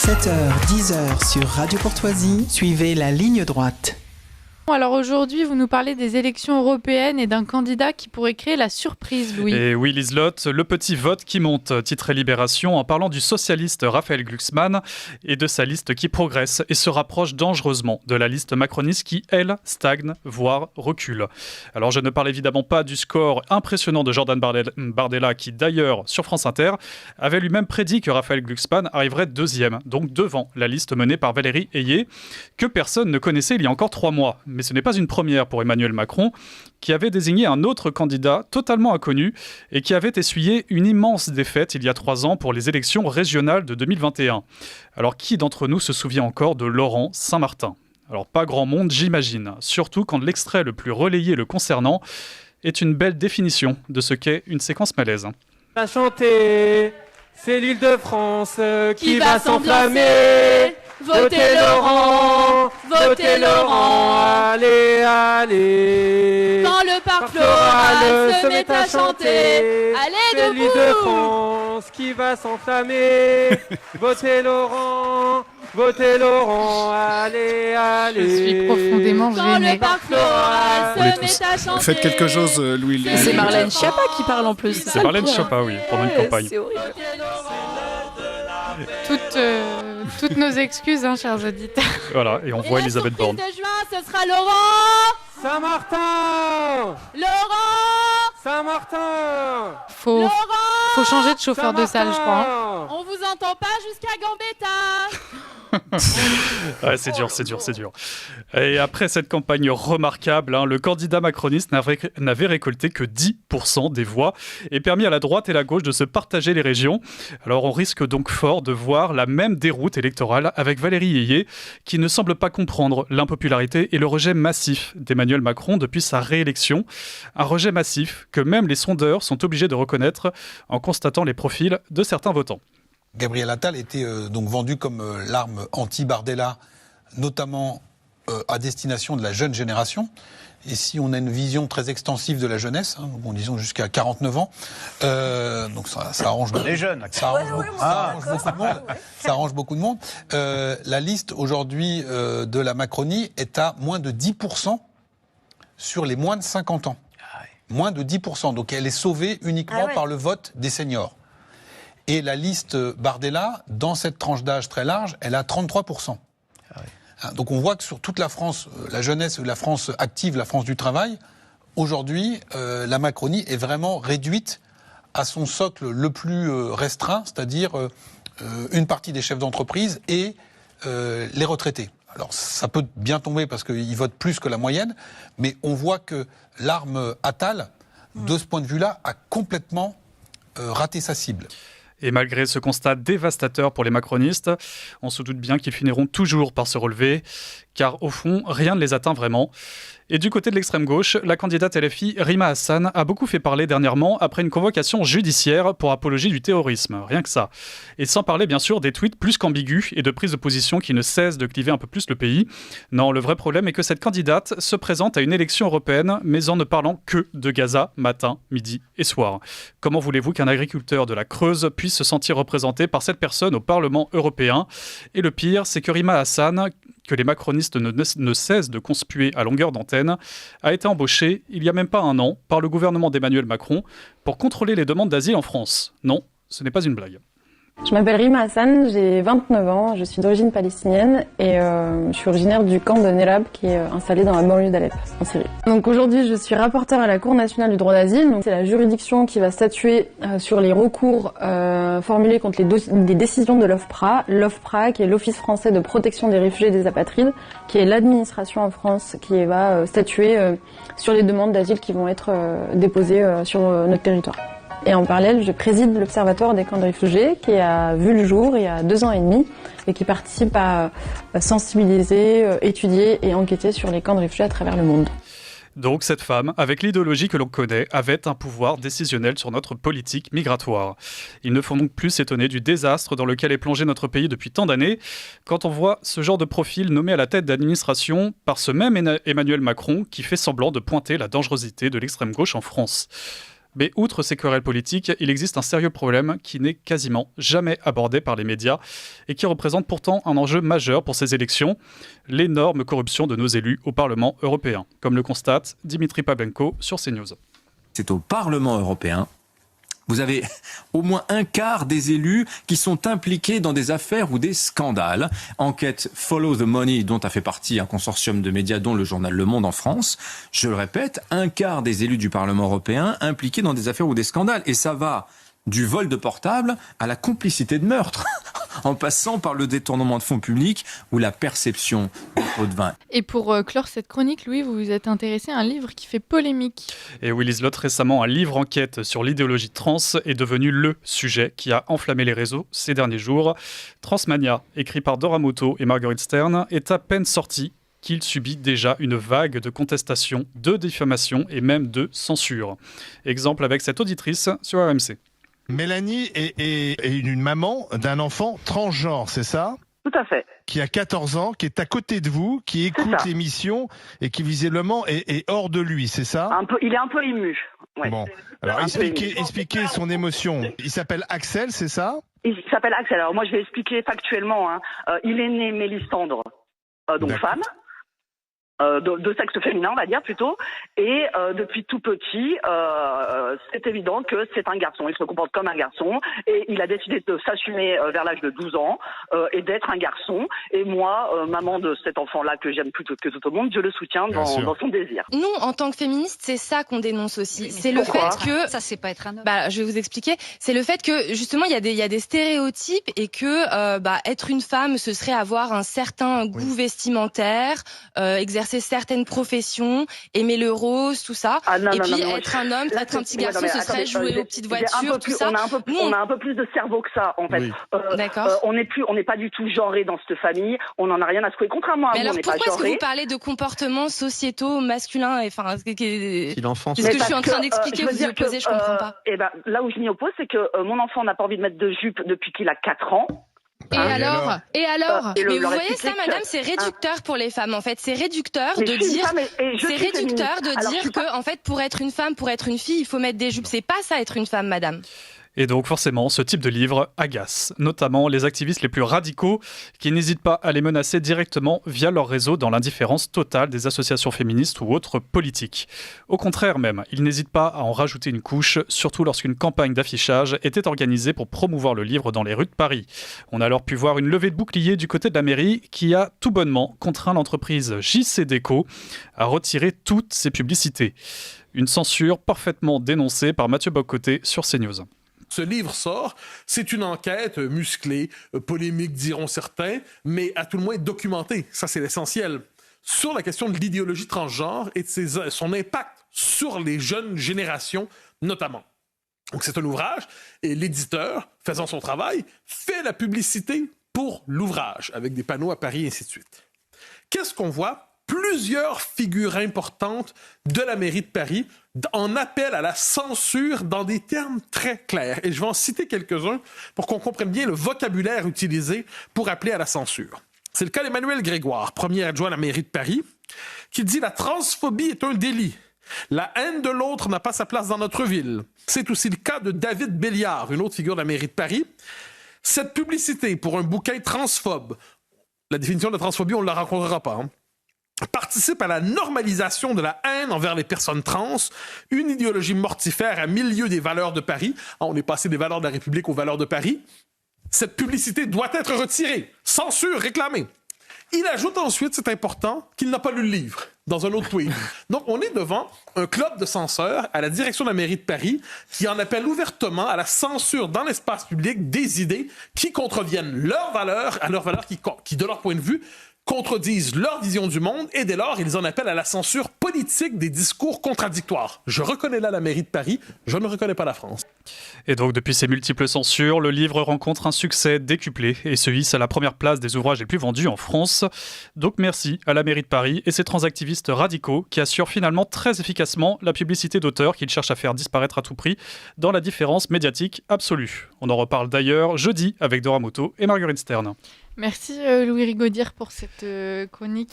7h, 10h sur Radio Courtoisie, suivez la ligne droite. Alors aujourd'hui, vous nous parlez des élections européennes et d'un candidat qui pourrait créer la surprise, Louis. Et oui, Liselotte, le petit vote qui monte, titre Libération, en parlant du socialiste Raphaël Glucksmann et de sa liste qui progresse et se rapproche dangereusement de la liste macroniste qui, elle, stagne, voire recule. Alors je ne parle évidemment pas du score impressionnant de Jordan Bardella qui, d'ailleurs, sur France Inter, avait lui-même prédit que Raphaël Glucksmann arriverait deuxième, donc devant la liste menée par Valérie Ayé, que personne ne connaissait il y a encore 3 mois. Mais ce n'est pas une première pour Emmanuel Macron, qui avait désigné un autre candidat totalement inconnu et qui avait essuyé une immense défaite il y a 3 ans pour les élections régionales de 2021. Alors qui d'entre nous se souvient encore de Laurent Saint-Martin ? Alors pas grand monde, j'imagine, surtout quand l'extrait le plus relayé le concernant est une belle définition de ce qu'est une séquence malaise. Va chanter, c'est l'Île-de-France qui va s'enflammer. Votez Laurent, votez Laurent, allez, allez. Quand le parc floral se met à chanter, allez c'est debout. l'Île-de-France qui va s'enflammer. Votez Laurent, allez, allez. Je suis profondément Quand gênée. le parc floral se met à chanter. Faites quelque chose, Louis. C'est Marlène Schiappa qui parle en plus. C'est Marlène Schiappa, oui, pendant une campagne. C'est horrible. Toutes nos excuses, chers auditeurs. Voilà, et on voit Et la Elisabeth Borne. surprise de juin, ce sera Laurent. Saint-Martin, Laurent. Saint-Martin, Faut changer de chauffeur de salle, je crois. On vous entend pas jusqu'à Gambetta. Ouais, c'est dur. Et après cette campagne remarquable, le candidat macroniste n'avait récolté que 10% des voix et permis à la droite et la gauche de se partager les régions. Alors on risque donc fort de voir la même déroute électorale avec Valérie Ayé, qui ne semble pas comprendre l'impopularité et le rejet massif d'Emmanuel Macron depuis sa réélection. Un rejet massif que même les sondeurs sont obligés de reconnaître en constatant les profils de certains votants. Gabriel Attal était donc vendu comme l'arme anti-Bardella, notamment à destination de la jeune génération. Et si on a une vision très extensive de la jeunesse, disons jusqu'à 49 ans, donc ça arrange les jeunes. Ça arrange beaucoup de monde. La liste aujourd'hui de la Macronie est à moins de 10% sur les moins de 50 ans. Moins de 10%. Donc elle est sauvée uniquement par le vote des seniors. Et la liste Bardella, dans cette tranche d'âge très large, elle a 33%. Donc on voit que sur toute la France, la jeunesse, la France active, la France du travail, aujourd'hui, la Macronie est vraiment réduite à son socle le plus restreint, c'est-à-dire une partie des chefs d'entreprise et les retraités. Alors ça peut bien tomber parce qu'ils votent plus que la moyenne, mais on voit que l'arme Attal, de ce point de vue-là, a complètement raté sa cible. Et malgré ce constat dévastateur pour les macronistes, on se doute bien qu'ils finiront toujours par se relever, car au fond, rien ne les atteint vraiment. Et du côté de l'extrême gauche, la candidate LFI Rima Hassan a beaucoup fait parler dernièrement après une convocation judiciaire pour apologie du terrorisme, rien que ça. Et sans parler bien sûr des tweets plus qu'ambigus et de prises de position qui ne cessent de cliver un peu plus le pays. Non, le vrai problème est que cette candidate se présente à une élection européenne, mais en ne parlant que de Gaza, matin, midi et soir. Comment voulez-vous qu'un agriculteur de la Creuse puisse se sentir représenté par cette personne au Parlement européen ? Et le pire, c'est que Rima Hassan, que les macronistes ne cessent de conspuer à longueur d'antenne, a été embauché il n'y a même pas 1 an par le gouvernement d'Emmanuel Macron pour contrôler les demandes d'asile en France. Non, ce n'est pas une blague. Je m'appelle Rima Hassan, j'ai 29 ans, je suis d'origine palestinienne et je suis originaire du camp de Nerab qui est installé dans la banlieue d'Alep, en Syrie. Donc aujourd'hui, je suis rapporteure à la Cour nationale du droit d'asile. Donc c'est la juridiction qui va statuer sur les recours formulés contre les décisions de l'OFPRA. L'OFPRA, qui est l'Office français de protection des réfugiés et des apatrides, qui est l'administration en France qui va statuer sur les demandes d'asile qui vont être déposées sur notre territoire. Et en parallèle, je préside l'Observatoire des camps de réfugiés qui a vu le jour il y a 2 ans et demi et qui participe à sensibiliser, étudier et enquêter sur les camps de réfugiés à travers le monde. Donc cette femme, avec l'idéologie que l'on connaît, avait un pouvoir décisionnel sur notre politique migratoire. Il ne faut donc plus s'étonner du désastre dans lequel est plongé notre pays depuis tant d'années quand on voit ce genre de profil nommé à la tête d'administration par ce même Emmanuel Macron qui fait semblant de pointer la dangerosité de l'extrême gauche en France. Mais outre ces querelles politiques, il existe un sérieux problème qui n'est quasiment jamais abordé par les médias et qui représente pourtant un enjeu majeur pour ces élections, l'énorme corruption de nos élus au Parlement européen, comme le constate Dimitri Pavlenko sur CNews. C'est au Parlement européen. Vous avez au moins un quart des élus qui sont impliqués dans des affaires ou des scandales. Enquête Follow the Money, dont a fait partie un consortium de médias, dont le journal Le Monde en France. Je le répète, un quart des élus du Parlement européen impliqués dans des affaires ou des scandales. Et ça va du vol de portable à la complicité de meurtre, en passant par le détournement de fonds publics ou la perception de pots de vin. Et pour clore cette chronique, Louis, vous vous êtes intéressé à un livre qui fait polémique. Et oui, Liselott, récemment, un livre enquête sur l'idéologie trans est devenu le sujet qui a enflammé les réseaux ces derniers jours. Transmania, écrit par Dora Moto et Marguerite Stern, est à peine sorti qu'il subit déjà une vague de contestation, de diffamation et même de censure. Exemple avec cette auditrice sur RMC. Mélanie est une maman d'un enfant transgenre, c'est ça ? Tout à fait. Qui a 14 ans, qui est à côté de vous, qui écoute l'émission et qui visiblement est hors de lui, c'est ça ? Il est un peu ému. Ouais. Bon, alors expliquez son émotion. Il s'appelle Axel, c'est ça ? Il s'appelle Axel. Alors moi je vais expliquer factuellement. Il est né Mélissandre, donc femme. De sexe féminin, on va dire plutôt, et depuis tout petit, c'est évident que c'est un garçon. Il se comporte comme un garçon, et il a décidé de s'assumer vers l'âge de 12 ans et d'être un garçon. Et moi, maman de cet enfant-là que j'aime plus que tout au monde, je le soutiens dans son désir. Nous, en tant que féministes, c'est ça qu'on dénonce aussi. C'est le fait que ça, c'est pas être un homme. Je vais vous expliquer. C'est le fait que justement, il y a des stéréotypes et que être une femme, ce serait avoir un certain goût vestimentaire, exercer certaines professions, aimer le rose, tout ça. Être un homme, être un petit garçon, ce serait jouer aux petites voitures, tout ça. On a un peu plus de cerveau que ça, en fait. Oui. D'accord. On n'est pas du tout genré dans cette famille. On n'en a rien à secouer. Contrairement à vous, on n'est pas genré. Mais alors pourquoi est-ce que vous parlez de comportements sociétaux masculins et enfin, si l'enfant. C'est ce que je suis en train d'expliquer. Vous y opposez, je comprends pas. Là où je m'y oppose, c'est que mon enfant n'a pas envie de mettre de jupe depuis qu'il a 4 ans. Et alors Mais vous voyez ça, madame, c'est réducteur pour les femmes. En fait, c'est réducteur de dire que, en fait, pour être une femme, pour être une fille, il faut mettre des jupes. C'est pas ça, être une femme, madame. Et donc forcément, ce type de livre agace, notamment les activistes les plus radicaux qui n'hésitent pas à les menacer directement via leur réseau dans l'indifférence totale des associations féministes ou autres politiques. Au contraire même, ils n'hésitent pas à en rajouter une couche, surtout lorsqu'une campagne d'affichage était organisée pour promouvoir le livre dans les rues de Paris. On a alors pu voir une levée de bouclier du côté de la mairie qui a tout bonnement contraint l'entreprise JC Déco à retirer toutes ses publicités. Une censure parfaitement dénoncée par Mathieu Bock-Côté sur CNews. Ce livre sort, c'est une enquête musclée, polémique diront certains, mais à tout le moins documentée, ça c'est l'essentiel, sur la question de l'idéologie transgenre et de son impact sur les jeunes générations notamment. Donc c'est un ouvrage et l'éditeur, faisant son travail, fait la publicité pour l'ouvrage, avec des panneaux à Paris et ainsi de suite. Qu'est-ce qu'on voit ? Plusieurs figures importantes de la mairie de Paris en appellent à la censure dans des termes très clairs. Et je vais en citer quelques-uns pour qu'on comprenne bien le vocabulaire utilisé pour appeler à la censure. C'est le cas d'Emmanuel Grégoire, premier adjoint à la mairie de Paris, qui dit « La transphobie est un délit. La haine de l'autre n'a pas sa place dans notre ville. » C'est aussi le cas de David Béliard, une autre figure de la mairie de Paris. « Cette publicité pour un bouquin transphobe, la définition de la transphobie, on ne la rencontrera pas, participe à la normalisation de la haine envers les personnes trans, une idéologie mortifère à milieu des valeurs de Paris. On est passé des valeurs de la République aux valeurs de Paris. Cette publicité doit être retirée. Censure réclamée. Il ajoute ensuite, c'est important, qu'il n'a pas lu le livre, dans un autre tweet. Donc, on est devant un club de censeurs à la direction de la mairie de Paris qui en appelle ouvertement à la censure dans l'espace public des idées qui contreviennent leurs valeurs, à leurs valeurs qui, de leur point de vue, contredisent leur vision du monde et dès lors, ils en appellent à la censure politique des discours contradictoires. Je reconnais là la mairie de Paris, je ne reconnais pas la France. Et donc, depuis ces multiples censures, le livre rencontre un succès décuplé et se hisse à la première place des ouvrages les plus vendus en France. Donc, merci à la mairie de Paris et ses transactivistes radicaux qui assurent finalement très efficacement la publicité d'auteurs qu'ils cherchent à faire disparaître à tout prix dans la différence médiatique absolue. On en reparle d'ailleurs jeudi avec Dora Moto et Marguerite Stern. Merci Louis Rigaudière pour cette chronique.